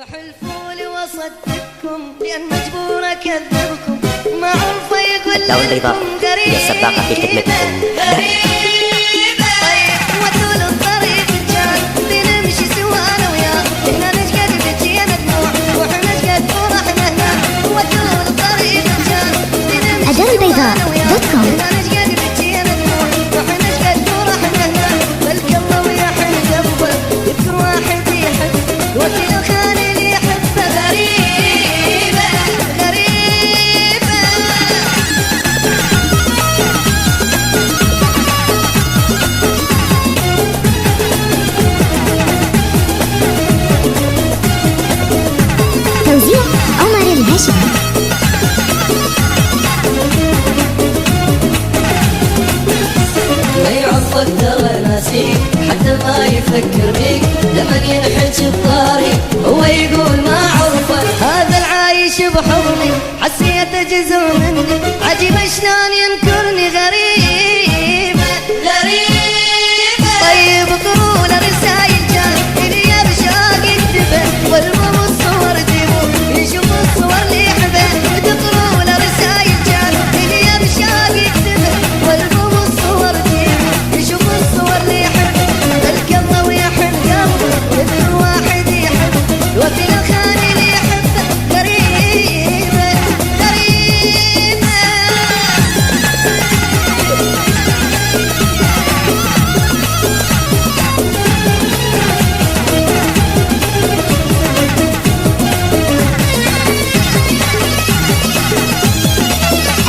حلفوا لي وصدقكم لأن مجبور أكذبكم. معروفة يقول الدولة البيضاء هي السباقة في خدمتكم. طيب وطول الطريق كان بنمشي سوا أنا وياه، إحنا نشقد بجي مدموع وإحنا نشقد فرحنا هنا. وطول الطريق كان بنمشي سوا أنا وياه، إحنا نشقد بجي مدموع وإحنا نشقد فرحنا هنا. بالقلب ويحن قلبه يذكر واحد يحب وكل خالي اللي يحبه. غريبة غريبة توزيع عمر الهاشمي. ما يعضك ترى ناسيك حتى ما يفكر بيك، لمن ينحج الطريق هو يقول ما عرفه. هذا العايش بحضني حسيته جزء مني، عجيب شلون ينكرني. غريبة غريبة طيب اقروا له رسايل جان اللي بشاق يكتبه، والمم الصور جيبوا يشوفوا الصور اللي يحبه. تقروا له رسايل جان اللي بشاق يكتبه، والمم الصور جيبوا يشوفوا الصور اللي يحبه. القلب ويحن قلبه يذكر واحد يحب وكل الخالي اللي يحبه. غريبة غريبة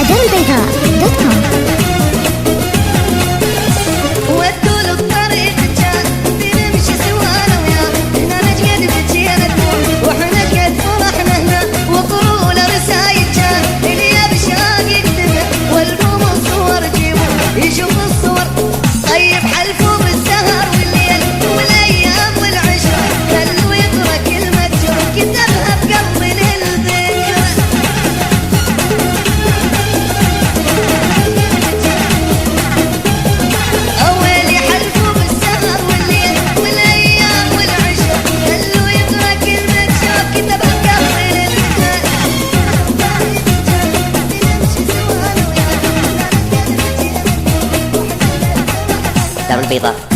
الدولة وطول الطريق كان بنمشي سوا أنا وياه، إحنا نشقد بجي مدموع وإحنا نشقد فرحنا هنا. وقروا له رسايل جان اللي بشاق يكتبه، والمم الصور جيبوا يشوفوا الصور. طيب حلفوا بالسهر والليل والأيام والعشرة، خلوا يقرأ كلمة جرح كتبها بقلبي للذكرى. أولي حلفوا بالسهر والليل والأيام والعشرة، خلوا يقرأ كلمة جرح كتبها بقلبي للذكرى. الدولة البيضاء